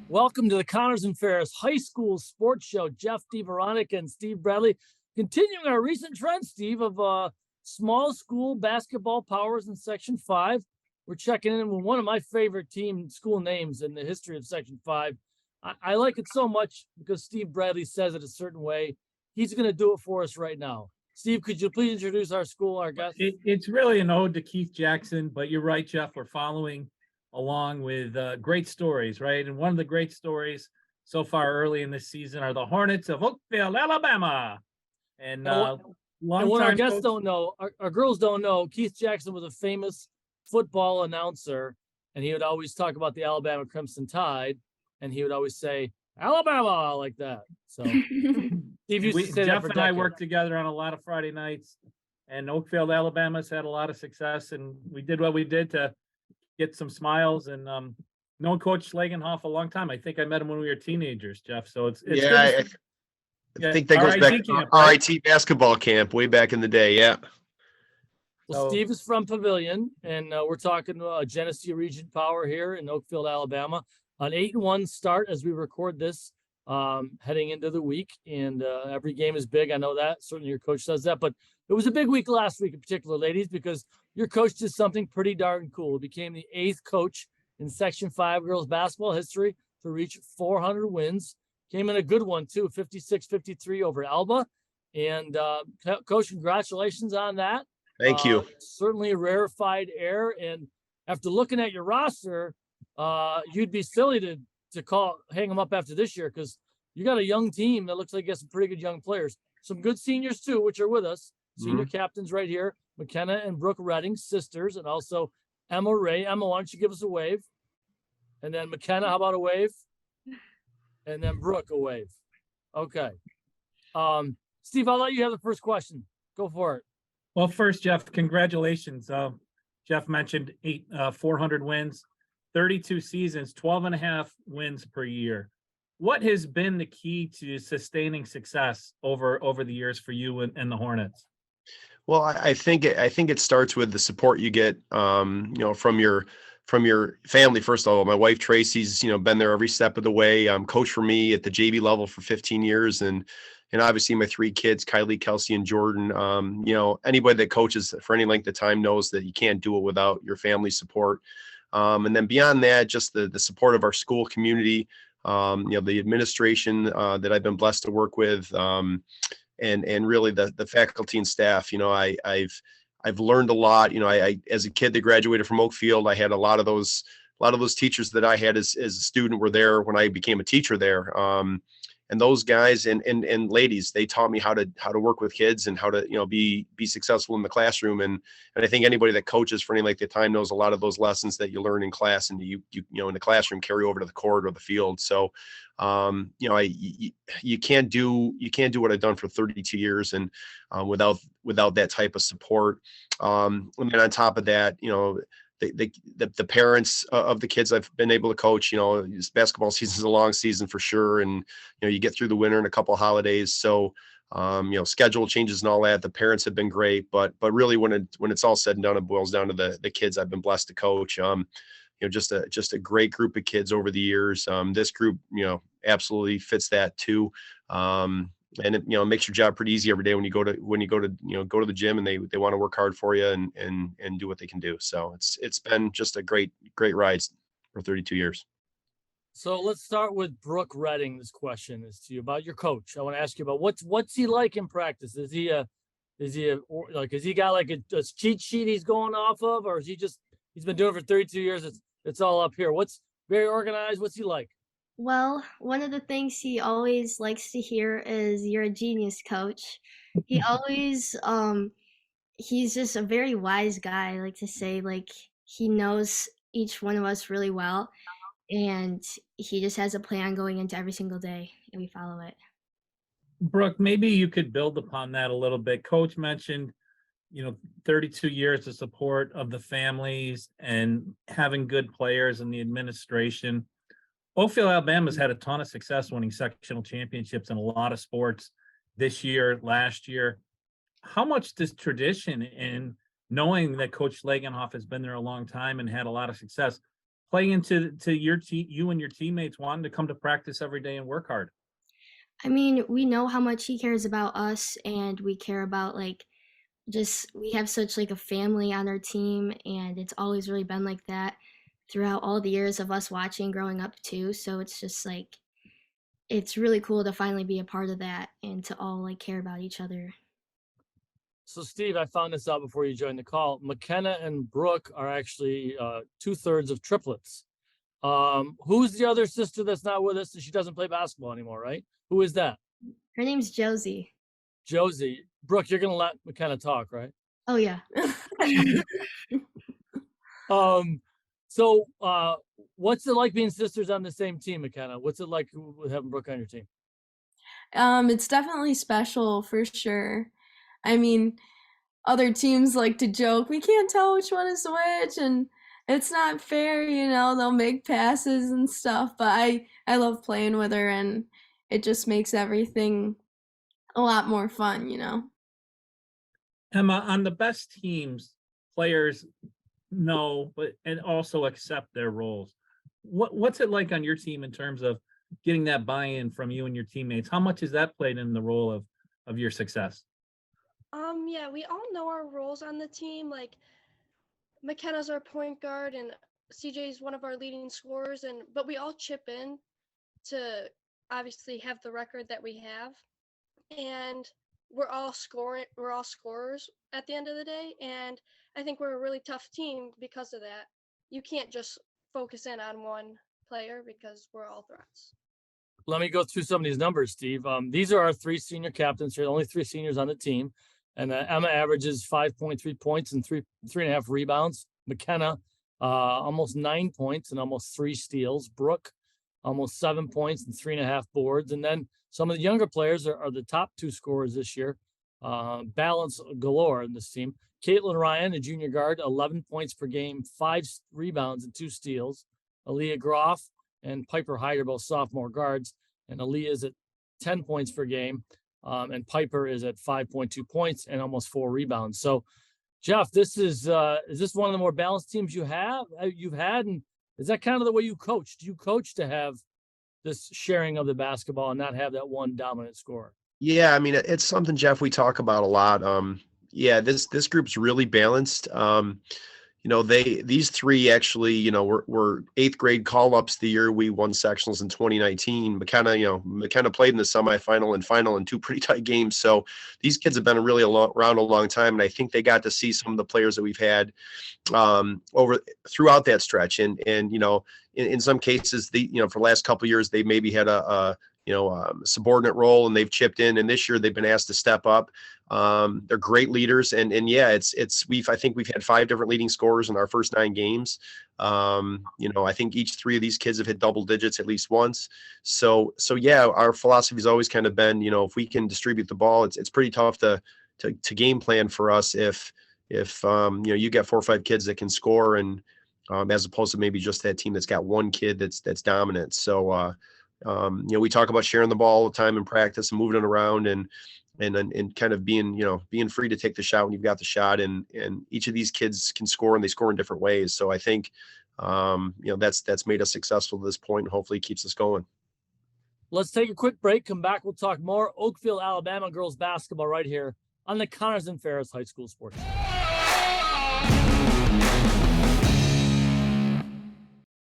Welcome to the Connors and Ferris High School Sports Show. Jeff, DiVeronica and Steve Bradley. Continuing our recent trend, Steve, of small school basketball powers in Section 5. We're checking in with one of my favorite team school names in the history of Section 5. I like it so much because Steve Bradley says it a certain way. He's going to do it for us right now. Steve, could you please introduce our school, our guest? It's really an ode to Keith Jackson, but you're right, Jeff. We're following along with great stories, right? And one of the great stories so far early in this season are the Hornets of Oakfield-Alabama. And what our guests don't know, our girls don't know, Keith Jackson was a famous football announcer, and he would always talk about the Alabama Crimson Tide, and he would always say, Alabama, like that. So Steve used to say Jeff that and I worked together on a lot of Friday nights, and Oakfield-Alabama's had a lot of success, and we did what we did to get some smiles, and known Coach Schlagenhauf a long time. I think I met him when we were teenagers, Jeff. So it's I think that goes back to RIT basketball camp way back in the day. Yeah. Well, Steve is from Pavilion, and we're talking Genesee Region Power here in Oakfield-Alabama. An 8-1 start as we record this, heading into the week, and every game is big. I know that. Certainly your coach does that, but it was a big week last week in particular, ladies, because your coach did something pretty darn cool. He became the 8th coach in Section 5 girls basketball history to reach 400 wins. Came in a good one, too, 56-53 over Alba. And, Coach, congratulations on that. Thank you. Certainly a rarefied air. And after looking at your roster, you'd be silly to hang them up after this year because you got a young team that looks like you got some pretty good young players. Some good seniors, too, which are with us. Senior captains right here, Makena and Brooke Redding, sisters, and also Emma Wray. Emma, why don't you give us a wave? And then Makena, how about a wave? And then Brooke, a wave. Okay. Steve, I'll let you have the first question. Go for it. Well, first, Jeff, congratulations. Jeff mentioned 400 wins, 32 seasons, 12 and a half wins per year. What has been the key to sustaining success over the years for you and the Hornets? Well, I think it starts with the support you get, from your family. First of all, my wife Tracy's, been there every step of the way. Coached for me at the JV level for 15 years, and obviously my 3 kids, Kylie, Kelsey, and Jordan. Anybody that coaches for any length of time knows that you can't do it without your family support. And then beyond that, just the support of our school community, the administration that I've been blessed to work with. And really the faculty and staff. I've learned a lot. I as a kid that graduated from Oakfield, I had a lot of those teachers that I had as a student were there when I became a teacher there. And those guys and ladies, they taught me how to work with kids and how to be successful in the classroom. And I think anybody that coaches for any length of time knows a lot of those lessons that you learn in class and you in the classroom carry over to the court or the field. So you can't do what I've done for 32 years and without that type of support. And then on top of that, the parents of the kids I've been able to coach. This basketball season is a long season for sure, and you get through the winter and a couple of holidays. So schedule changes and all that. The parents have been great, but really when it's all said and done, it boils down to the kids I've been blessed to coach. Just a great group of kids over the years. This group, absolutely fits that too. And it makes your job pretty easy every day when you go to the gym and they want to work hard for you and do what they can do. So it's been just a great ride for 32 years. So let's start with Brooke Redding. This question is to you about your coach. I want to ask you about what's he like in practice? Is he got like a cheat sheet he's going off of, or is he's been doing it for 32 years? It's all up here. What's very organized? What's he like? Well, one of the things he always likes to hear is "You're a genius, coach." He always he's just a very wise guy. I like to say, like, he knows each one of us really well, and he just has a plan going into every single day, and we follow it. Brooke, maybe you could build upon that a little bit. Coach mentioned 32 years of support of the families and having good players in the administration. Oakfield-Alabama's had a ton of success winning sectional championships in a lot of sports this year, last year. How much does tradition and knowing that Coach Schlagenhauf has been there a long time and had a lot of success, play into your team, you and your teammates wanting to come to practice every day and work hard? I mean, we know how much he cares about us, and we care about like just we have such like a family on our team, and it's always really been like that throughout all the years of us watching growing up too. So it's just like it's really cool to finally be a part of that and to all like care about each other. So, Steve, I found this out before you joined the call. Makena and Brooke are actually 2/3 of triplets. Who's the other sister that's not with us? She doesn't play basketball anymore, right? Who is that? Her name's Josie. Josie. Brooke, you're gonna let Makena talk, right? Oh yeah. So what's it like being sisters on the same team, Makena? What's it like with having Brooke on your team? It's definitely special for sure. I mean, other teams like to joke, we can't tell which one is which, and it's not fair, they'll make passes and stuff, but I love playing with her, and it just makes everything a lot more fun. Emma, on the best teams, players know, but and also accept their roles. What's it like on your team in terms of getting that buy-in from you and your teammates? How much has that played in the role of your success? Yeah, we all know our roles on the team. Like McKenna's our point guard and CJ's one of our leading scorers, but we all chip in to obviously have the record that we have. And we're all scorers at the end of the day, and I think we're a really tough team because of that. You can't just focus in on one player because we're all threats. Let me go through some of these numbers, Steve. These are our 3 senior captains here, only 3 seniors on the team. And Emma averages 5.3 points and 3.5 rebounds. McKenna, almost 9 points and almost 3 steals. Brooke, almost 7 points and 3.5 boards. And then some of the younger players are the top 2 scorers this year. Balance galore in this team. Caitlin Ryan, a junior guard, 11 points per game, 5 rebounds and 2 steals. Aaliyah Groff and Piper Hyder, both sophomore guards. And Aaliyah is at 10 points per game. And Piper is at 5.2 points and almost 4 rebounds. So, Jeff, is this one of the more balanced teams you've had? And is that kind of the way you coach? Do you coach to have this sharing of the basketball and not have that one dominant scorer? Yeah, I mean, it's something, Jeff, we talk about a lot. Yeah, this group's really balanced. These 3 actually, were 8th grade call-ups the year we won sectionals in 2019. McKenna played in the semifinal and final in 2 pretty tight games. So these kids have been around a long time, and I think they got to see some of the players that we've had throughout that stretch. And in some cases, for the last couple of years, they maybe had a subordinate role and they've chipped in, and this year they've been asked to step up. They're great leaders, and yeah, I think we've had 5 different leading scorers in our first 9 games. I think each 3 of these kids have hit double digits at least once. So yeah, our philosophy has always kind of been, if we can distribute the ball, it's pretty tough to game plan for us if you get 4 or 5 kids that can score, and as opposed to maybe just that team that's got 1 kid that's dominant. So we talk about sharing the ball all the time in practice and moving it around and kind of being free to take the shot when you've got the shot. And each of these kids can score, and they score in different ways. So I think, that's made us successful to this point, and hopefully keeps us going. Let's take a quick break. Come back. We'll talk more Oakfield-Alabama girls basketball right here on the Connors and Ferris High School Sports.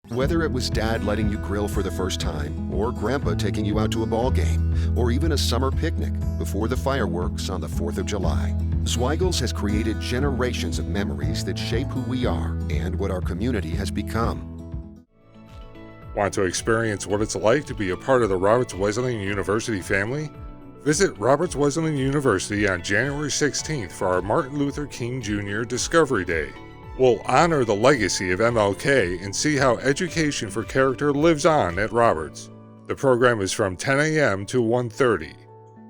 Whether it was Dad letting you grill for the first time, or Grandpa taking you out to a ball game, or even a summer picnic before the fireworks on the 4th of July, Zweigel's has created generations of memories that shape who we are and what our community has become. Want to experience what it's like to be a part of the Roberts Wesleyan University family? Visit Roberts Wesleyan University on January 16th for our Martin Luther King Jr. Discovery Day. We'll honor the legacy of MLK and see how education for character lives on at Roberts. The program is from 10 a.m. to 1:30.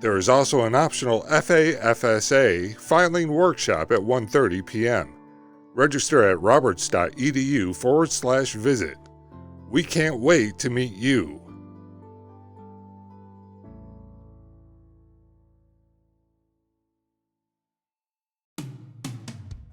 There is also an optional FAFSA filing workshop at 1:30 p.m. Register at roberts.edu/visit. We can't wait to meet you.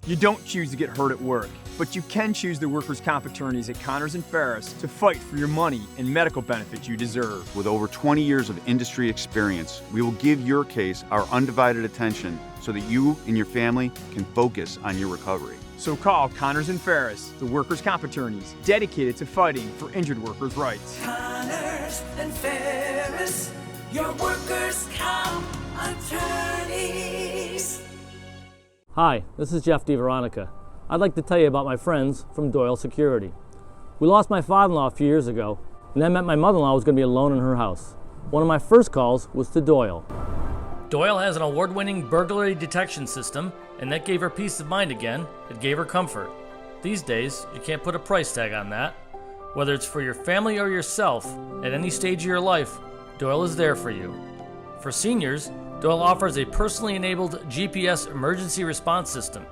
You don't choose to get hurt at work. But you can choose the workers' comp attorneys at Connors and Ferris to fight for your money and medical benefits you deserve. With over 20 years of industry experience, we will give your case our undivided attention so that you and your family can focus on your recovery. So call Connors and Ferris, the workers' comp attorneys dedicated to fighting for injured workers' rights. Connors and Ferris, your workers' comp attorneys. Hi, this is Jeff DiVeronica. I'd like to tell you about my friends from Doyle Security. We lost my father-in-law a few years ago, and that meant my mother-in-law was going to be alone in her house. One of my first calls was to Doyle. Doyle has an award-winning burglary detection system, and that gave her peace of mind again. It gave her comfort. These days, you can't put a price tag on that. Whether it's for your family or yourself, at any stage of your life, Doyle is there for you. For seniors, Doyle offers a personally enabled GPS emergency response system.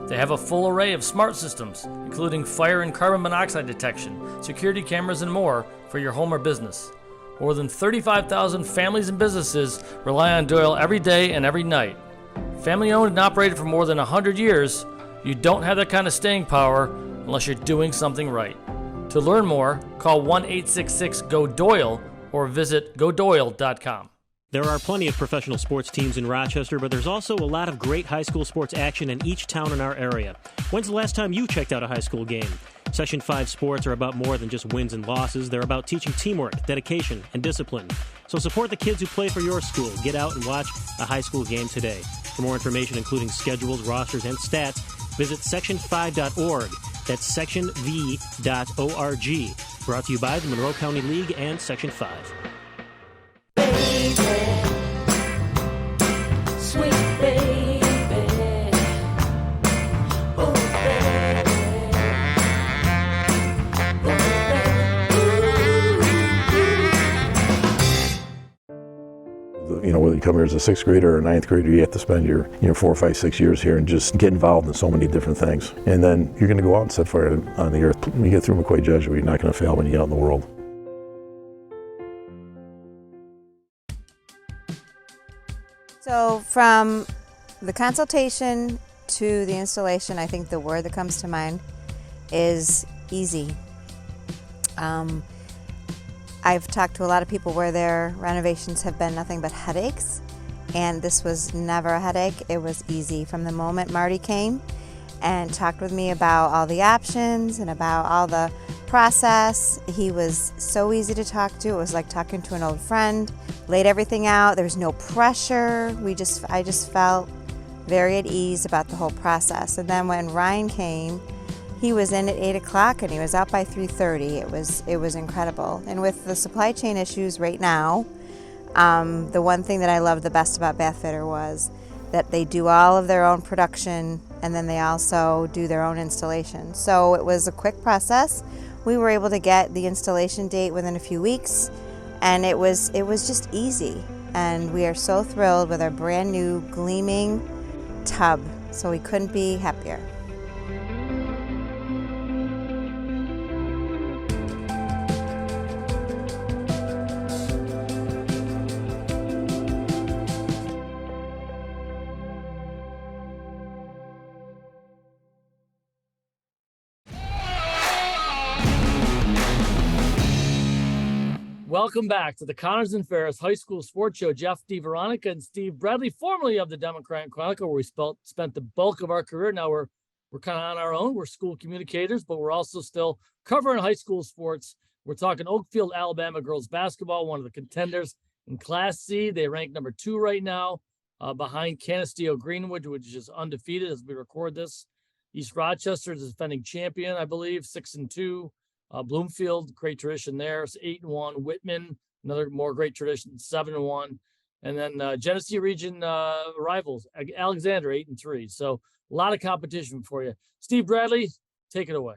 They have a full array of smart systems, including fire and carbon monoxide detection, security cameras, and more for your home or business. More than 35,000 families and businesses rely on Doyle every day and every night. Family owned and operated for more than 100 years, you don't have that kind of staying power unless you're doing something right. To learn more, call 1-866-GO-DOYLE or visit godoyle.com. There are plenty of professional sports teams in Rochester, but there's also a lot of great high school sports action in each town in our area. When's the last time you checked out a high school game? Section 5 sports are about more than just wins and losses. They're about teaching teamwork, dedication, and discipline. So support the kids who play for your school. Get out and watch a high school game today. For more information, including schedules, rosters, and stats, visit section5.org. That's sectionv.org. Brought to you by the Monroe County League and Section 5. Sweet baby, oh baby, You know, whether you come here as a sixth grader or a ninth grader, you have to spend your 4, 5, 6 years here and just get involved in so many different things. And then you're going to go out and set fire on the earth. When you get through McCoy Jesuit, you're not going to fail when you get out in the world. So from the consultation to the installation, I think the word that comes to mind is easy. I've talked to a lot of people where their renovations have been nothing but headaches, and this was never a headache. It was easy. From the moment Marty came and talked with me about all the options and about all the process, he was so easy to talk to. It was like talking to an old friend. Laid everything out. There was no pressure. I just felt very at ease about the whole process. And then when Ryan came, he was in at 8 o'clock and he was out by 3:30. It was incredible. And with the supply chain issues right now, the one thing that I loved the best about Bathfitter was that they do all of their own production and then they also do their own installation. So it was a quick process. We were able to get the installation date within a few weeks, and it was just easy. And we are so thrilled with our brand new gleaming tub. So we couldn't be happier. Welcome back to the Connors and Ferris High School Sports Show. Jeff DiVeronica and Steve Bradley, formerly of the Democrat and Chronicle, where we spent the bulk of our career. Now we're kind of on our own. We're school communicators, but we're also still covering high school sports. We're talking Oakfield-Alabama girls basketball, one of the contenders in Class C. They rank number 2 right now, behind Canisteo Greenwood, which is undefeated as we record this. East Rochester is the defending champion, I believe, 6-2. Bloomfield, great tradition there. It's 8-1. Whitman, another more great tradition, 7-1. And then Genesee region rivals, Alexander, 8-3. So a lot of competition for you. Steve Bradley, take it away.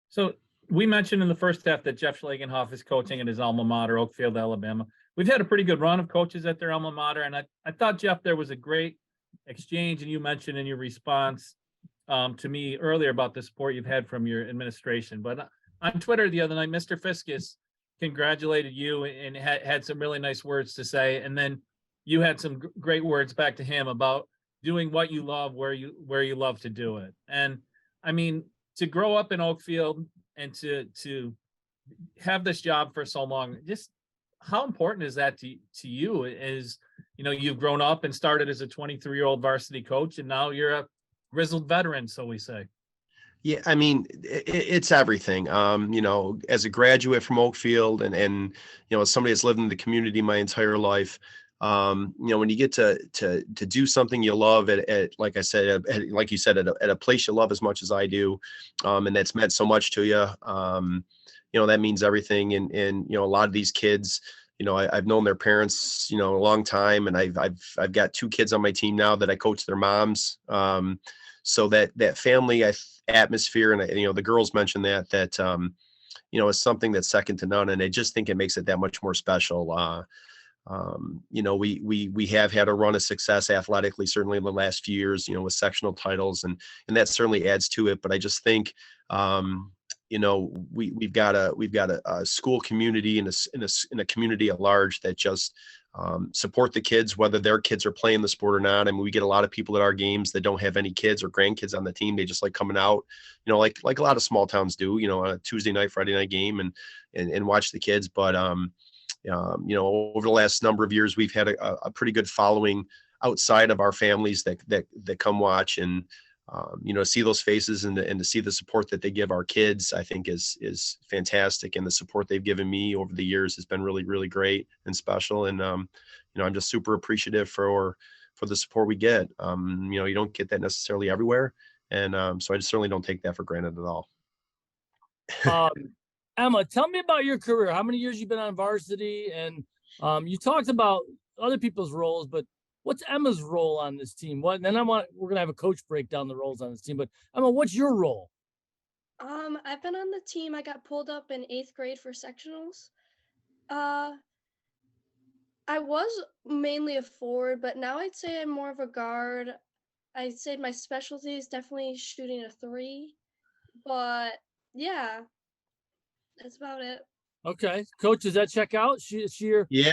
So we mentioned in the first half that Jeff Schlagenhauf is coaching at his alma mater, Oakfield-Alabama. We've had a pretty good run of coaches at their alma mater, and I thought, Jeff, there was a great exchange, and you mentioned in your response to me earlier about the support you've had from your administration. But on Twitter the other night, Mr. Fiskus congratulated you and had some really nice words to say. And then you had some great words back to him about doing what you love, where you love to do it. And I mean, to grow up in Oakfield and to have this job for so long, just how important is that to you? Is, you know, you've grown up and started as a 23-year-old varsity coach, and now you're a grizzled veteran, so we say. Yeah, I mean, it's everything. You know, as a graduate from Oakfield and you know, as somebody that's lived in the community my entire life, you know, when you get to do something you love at like I said, like you said, at a place you love as much as I do, and that's meant so much to you, you know, that means everything. And you know, a lot of these kids, you know, I've known their parents, you know, a long time, and I've got 2 kids on my team now that I coach their moms. So that family atmosphere, and you know, the girls mentioned that you know, is something that's second to none, and I just think it makes it that much more special. You know, we have had a run of success athletically, certainly in the last few years, you know, with sectional titles, and that certainly adds to it. But I just think, you know, we've got a school community and in a community at large that just support the kids, whether their kids are playing the sport or not. I mean, we get a lot of people at our games that don't have any kids or grandkids on the team. They just like coming out, you know, like a lot of small towns do, you know, on a Tuesday night, Friday night game and watch the kids. But, you know, over the last number of years, we've had a pretty good following outside of our families that come watch, and, you know, see those faces and to see the support that they give our kids, I think is fantastic. And the support they've given me over the years has been really, really great and special. And, you know, I'm just super appreciative for the support we get. You know, you don't get that necessarily everywhere. And so I just certainly don't take that for granted at all. Emma, tell me about your career. How many years you've been on varsity? And you talked about other people's roles, but what's Emma's role on this team? We're gonna have a coach break down the roles on this team, but Emma, what's your role? I've been on the team. I got pulled up in 8th grade for sectionals. I was mainly a forward, but now I'd say I'm more of a guard. I'd say my specialty is definitely shooting a 3, but yeah, that's about it. Okay, coach, does that check out? Yeah,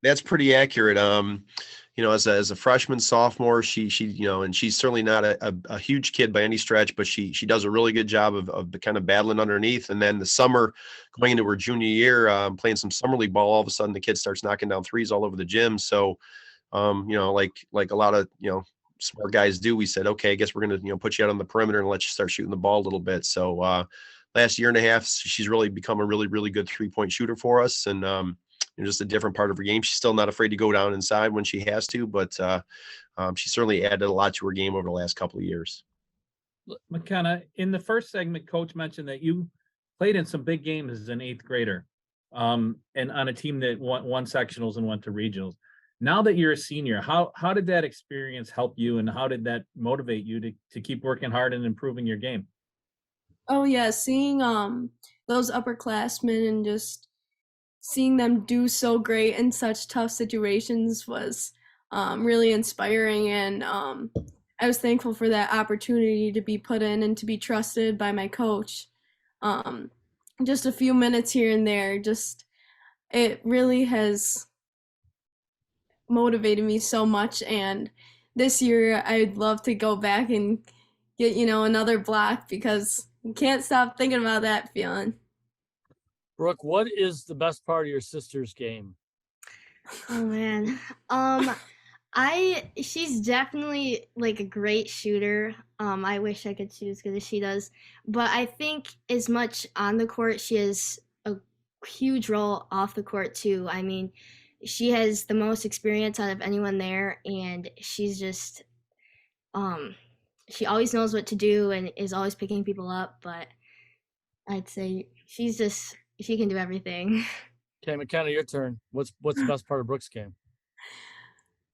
that's pretty accurate. You know, as a freshman, sophomore, she you know, and she's certainly not a huge kid by any stretch, but she does a really good job of kind of battling underneath. And then the summer, going into her junior year, playing some summer league ball, all of a sudden the kid starts knocking down threes all over the gym. So, you know, like a lot of, you know, smart guys do, we said, okay, I guess we're gonna, you know, put you out on the perimeter and let you start shooting the ball a little bit. So last year and a half, she's really become a really, really good 3-point shooter for us. And just a different part of her game. She's still not afraid to go down inside when she has to, but she certainly added a lot to her game over the last couple of years. Makena, in the first segment, Coach mentioned that you played in some big games as an 8th grader, and on a team that won sectionals and went to regionals. Now that you're a senior, how did that experience help you, and how did that motivate you to keep working hard and improving your game? Oh yeah, seeing those upperclassmen and just seeing them do so great in such tough situations was really inspiring, and I was thankful for that opportunity to be put in and to be trusted by my coach. Just a few minutes here and there, it really has motivated me so much, and this year I'd love to go back and get, you know, another block, because you can't stop thinking about that feeling. Brooke, what is the best part of your sister's game? Oh man. She's definitely like a great shooter. I wish I could shoot as good as she does, but I think as much on the court, she has a huge role off the court too. I mean, she has the most experience out of anyone there, and she's just she always knows what to do and is always picking people up, but I'd say she can do everything. Okay, Makena, your turn. What's the best part of Brooke's game?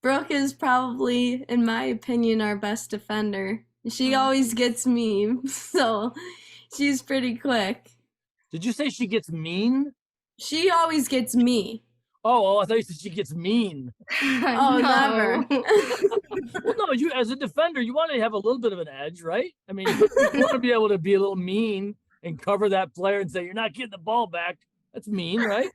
Brooke is probably, in my opinion, our best defender. She always gets me, so she's pretty quick. Did you say she gets mean? She always gets me. Oh, I thought you said she gets mean. Oh, never. Well, no, you as a defender, you want to have a little bit of an edge, right? I mean, you want to be able to be a little mean and cover that player and say, you're not getting the ball back. That's mean, right?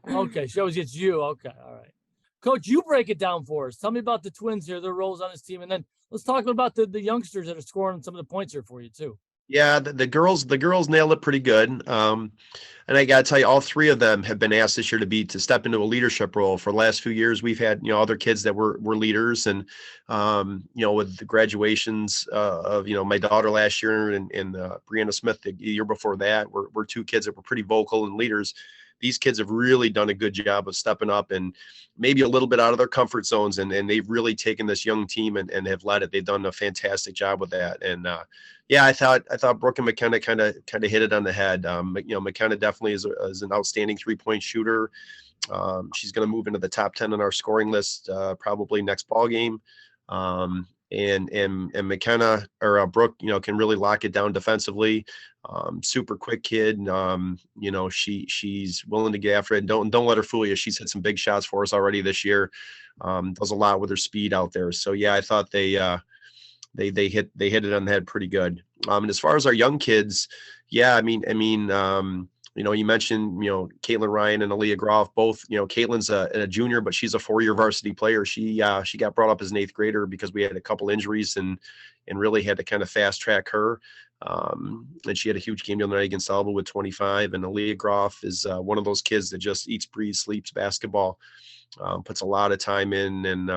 Okay, she always gets you. Okay, all right. Coach, you break it down for us. Tell me about the twins here, their roles on this team, and then let's talk about the youngsters that are scoring some of the points here for you too. Yeah, the girls nailed it pretty good. And I gotta tell you, all three of them have been asked this year to step into a leadership role. For the last few years, we've had, other kids that were leaders, and with the graduations of, my daughter last year and Brianna Smith the year before that, were two kids that were pretty vocal and leaders. These kids have really done a good job of stepping up and maybe a little bit out of their comfort zones. And they've really taken this young team and have led it. They've done a fantastic job with that. And yeah, I thought Brooke and Makena kind of hit it on the head. Makena definitely is an outstanding 3-point shooter. She's going to move into the top 10 on our scoring list probably next ball game. And Makena or Brooke, can really lock it down defensively. Super quick kid. She's willing to get after it. Don't let her fool you. She's hit some big shots for us already this year. Does a lot with her speed out there. So yeah, I thought they hit it on the head pretty good. And as far as our young kids, yeah, I mean, you mentioned, Caitlin Ryan and Aaliyah Groff, both, Caitlin's a junior, but she's a 4-year varsity player. She got brought up as an 8th grader because we had a couple injuries and really had to kind of fast track her. And she had a huge game the other night against Alba with 25. And Aaliyah Groff is one of those kids that just eats, breathes, sleeps basketball, puts a lot of time in, and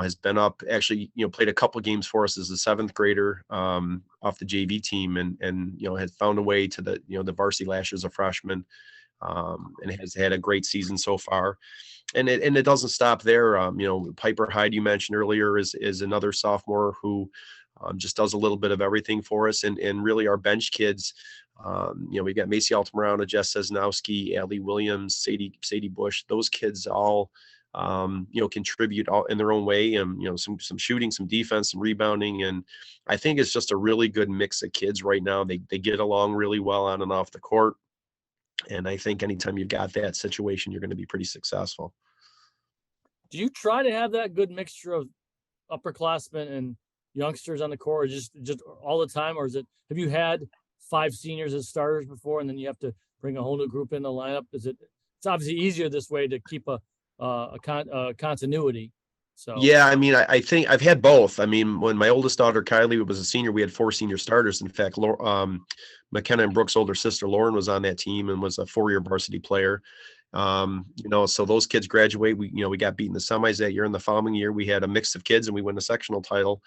has been up, actually, played a couple games for us as a 7th grader off the JV team, and has found a way to the varsity last year as a freshman, and has had a great season so far. And it doesn't stop there. Piper Hyde, you mentioned earlier, is another sophomore who just does a little bit of everything for us. And really our bench kids, we got Macy Altamirano, Jess Sesnowski, Allie Williams, Sadie Bush. Those kids all contribute all in their own way, and some shooting, some defense, some rebounding, and I think it's just a really good mix of kids right now. They get along really well on and off the court, and I think anytime you've got that situation, you're going to be pretty successful. Do you try to have that good mixture of upperclassmen and youngsters on the court, or just all the time, or have you had 5 seniors as starters before, and then you have to bring a whole new group in the lineup? It's obviously easier this way to keep a continuity. So yeah, I think I've had both. When my oldest daughter Kylie was a senior, we had 4 senior starters. In fact, Makena and Brooke's older sister Lauren was on that team and was a 4-year varsity player. So those kids graduate. We got beat in the semis that year, and the following year we had a mix of kids and we win a sectional title.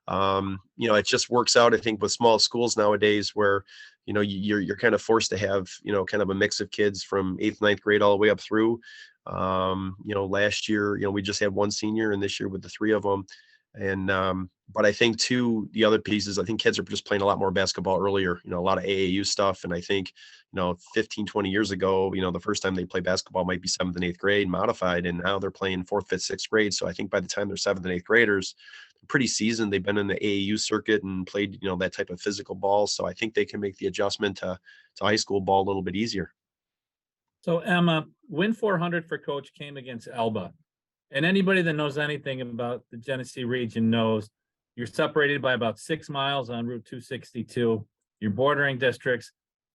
It just works out, I think, with small schools nowadays where you're kind of forced to have kind of a mix of kids from 8th, 9th grade all the way up through. Last year, we just had 1 senior, and this year with the 3 of them. And, but I think too, the other pieces, I think kids are just playing a lot more basketball earlier, a lot of AAU stuff. And I think, 15, 20 years ago, the first time they play basketball might be 7th and 8th grade modified. And now they're playing 4th, 5th, 6th grade. So I think by the time they're 7th and 8th graders, they're pretty seasoned. They've been in the AAU circuit and played, that type of physical ball. So I think they can make the adjustment to high school ball a little bit easier. So Emma, win 400 for Coach came against Alba. And anybody that knows anything about the Genesee region knows you're separated by about 6 miles on Route 262. You're bordering districts.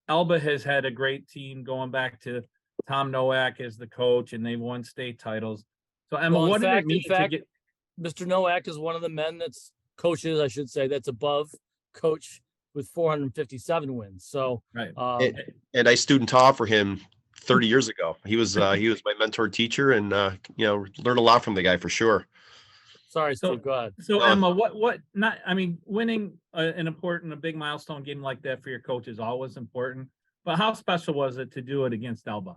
Alba has had a great team going back to Tom Nowak as the coach, and they've won state titles. So Emma, what did it mean to get? Mr. Nowak is one of the men that's above Coach with 457 wins. So right. And I student taught for him 30 years ago. He was my mentor teacher, and learned a lot from the guy for sure. Sorry, Steve, go ahead. So Emma, winning a big milestone game like that for your coach is always important, but how special was it to do it against Alba?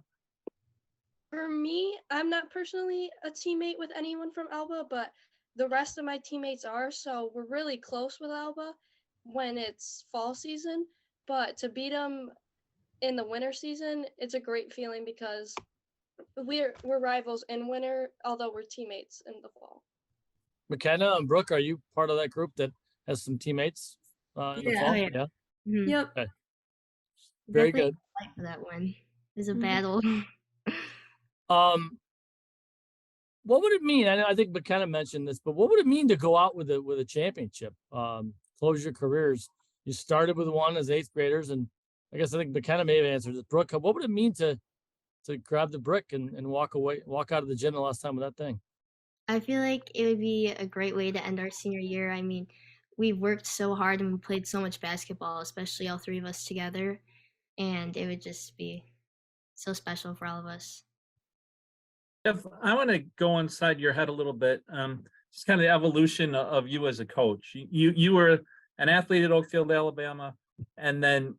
For me, I'm not personally a teammate with anyone from Alba, but the rest of my teammates are, so we're really close with Alba when it's fall season, but to beat them in the winter season, it's a great feeling because we're rivals in winter, although we're teammates in the fall. Makena and Brooke, are you part of that group that has some teammates in the fall? Yeah. Yeah. Mhm. Yep. Okay. Very good. Fight for that one. It's a battle. What would it mean? I think Makena mentioned this, but what would it mean to go out with a championship? Close your careers. You started with one as 8th graders, and I think Makena may have answered this. Brooke, what would it mean to to grab the brick and walk out of the gym the last time with that thing? I feel like it would be a great way to end our senior year. I mean, we worked so hard and we played so much basketball, especially all three of us together, and it would just be so special for all of us. If I want to go inside your head a little bit, just kind of the evolution of you as a coach. You were an athlete at Oakfield-Alabama, and then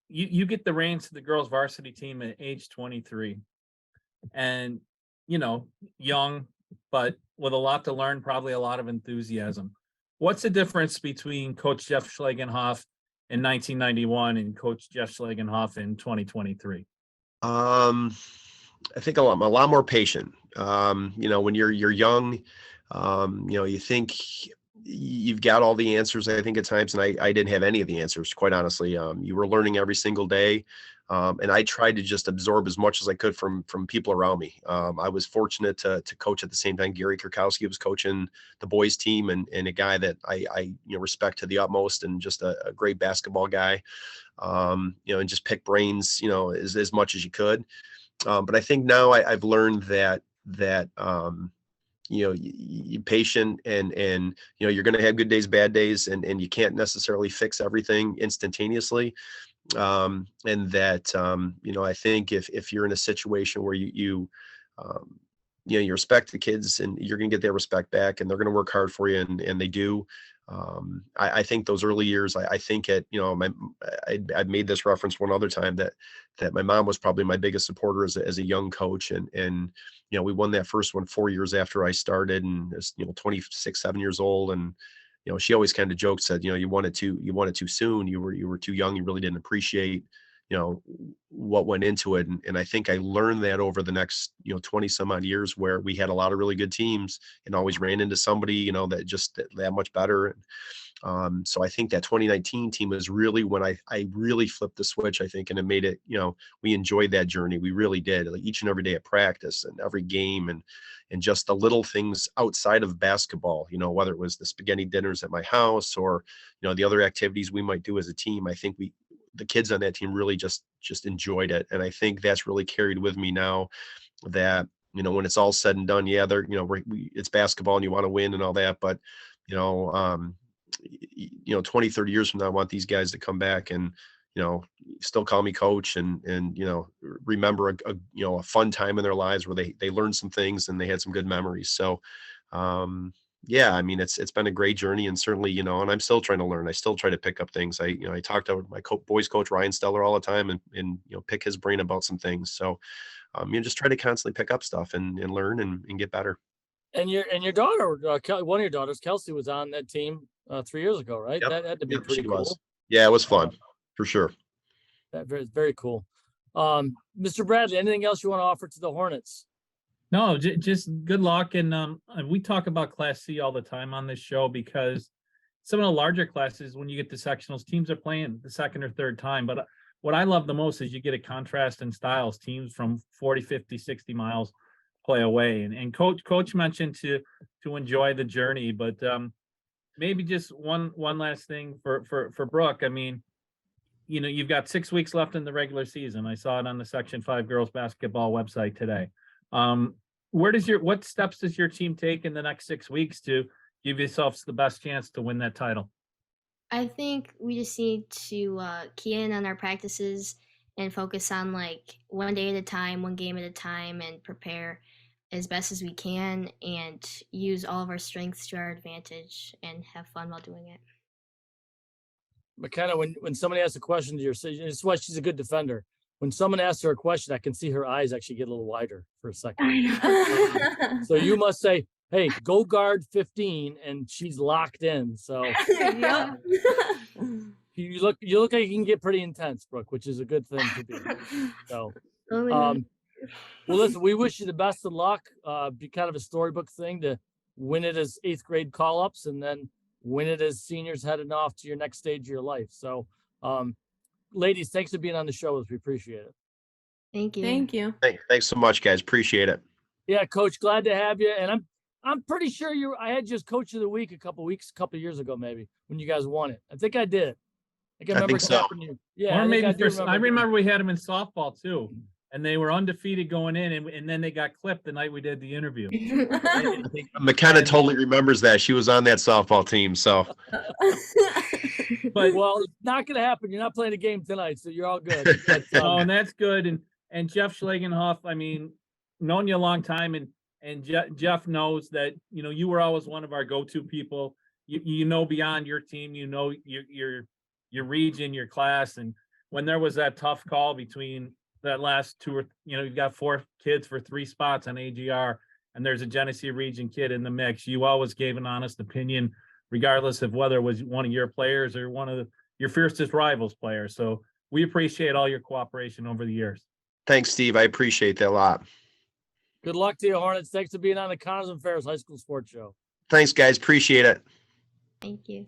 you get the reins to the girls varsity team at age 23, and young, but with a lot to learn, probably a lot of enthusiasm. What's the difference between Coach Jeff Schlagenhauf in 1991 and Coach Jeff Schlagenhauf in 2023? I think a lot more patient. When you're young, you think you've got all the answers, I think, at times, and I didn't have any of the answers, quite honestly. You were learning every single day. And I tried to just absorb as much as I could from people around me. I was fortunate to coach at the same time. Gary Kirkowski was coaching the boys team, and a guy that I respect to the utmost, and just a great basketball guy. And just pick brains, as much as you could. But I think now I've learned that you patient, and you're going to have good days, bad days, and you can't necessarily fix everything instantaneously. And that, I think if you're in a situation where you respect the kids, and you're going to get their respect back, and they're going to work hard for you, and they do. I think those early years, I think I've made this reference one other time that my mom was probably my biggest supporter as a young coach. And we won that first one 4 years after I started, and 26, 7 years old. And, she always kind of joked, said, you won it too soon. You were too young. You really didn't appreciate, what went into it. And I think I learned that over the next, 20 some odd years, where we had a lot of really good teams and always ran into somebody, that just that much better. So I think that 2019 team is really when I really flipped the switch, I think, and it made it, we enjoyed that journey. We really did, like each and every day at practice and every game, and just the little things outside of basketball, whether it was the spaghetti dinners at my house or, the other activities we might do as a team. I think the kids on that team really just enjoyed it. And I think that's really carried with me now, that, when it's all said and done, it's basketball and you want to win and all that. But, 20, 30 years from now, I want these guys to come back and, still call me coach, and remember a fun time in their lives where they learned some things and they had some good memories. So, it's been a great journey, and certainly, and I'm still trying to learn. I still try to pick up things. I talk to my boys coach, Ryan Steller, all the time, and pick his brain about some things. So, just try to constantly pick up stuff and learn and get better. And your daughter, one of your daughters, Kelsey, was on that team 3 years ago, right? Yep. That had to be pretty cool. Was. Yeah, it was fun for sure. That very cool. Mr. Bradley, anything else you want to offer to the Hornets? No, just good luck. And we talk about Class C all the time on this show, because some of the larger classes, when you get to sectionals, teams are playing the second or third time. But what I love the most is you get a contrast in styles. Teams from 40, 50, 60 miles play away. And coach mentioned to enjoy the journey, but maybe just one last thing for Brooke. I mean, you've got 6 weeks left in the regular season. I saw it on the Section 5 girls basketball website today. What steps does your team take in the next 6 weeks to give yourselves the best chance to win that title? I think we just need to key in on our practices and focus on one day at a time, one game at a time, and prepare as best as we can and use all of our strengths to our advantage and have fun while doing it. Makena, when somebody asks a question to your, it's why she's a good defender. When someone asks her a question, I can see her eyes actually get a little wider for a second. So you must say, hey, go guard 15, and she's locked in. So you look like you can get pretty intense, Brooke, which is a good thing to do. So well, listen, we wish you the best of luck. Be kind of a storybook thing to win it as 8th grade call-ups, and then win it as seniors heading off to your next stage of your life. So, ladies, thanks for being on the show. We appreciate it. Thank you. Thank you. Thanks so much, guys. Appreciate it. Yeah, Coach, glad to have you. And I'm pretty sure I had just Coach of the Week a couple of years ago, maybe, when you guys won it. I think I did. I remember think so. you. Yeah, or maybe I remember we had him in softball too. and they were undefeated going in, and then they got clipped the night we did the interview. McKenna totally remembers that. She was on that softball team. So, But Well, it's not going to happen. You're not playing a game tonight, so you're all good. But, oh, and that's good. And Jeff Schlagenhauf, I mean, known you a long time, and Jeff knows that, you know, you were always one of our go-to people. You know, beyond your team, you know, your region, your class. And when there was that tough call between that last two, or, you know, you've got 4 kids for 3 spots on AGR, and there's a Genesee region kid in the mix, you always gave an honest opinion, regardless of whether it was one of your players or one of your fiercest rivals players. So we appreciate all your cooperation over the years. thanks, Steve. I appreciate that a lot. good luck to you, Hornets. Thanks for being on the Connors and Ferris High School Sports Show. Thanks, guys. Appreciate it. Thank you.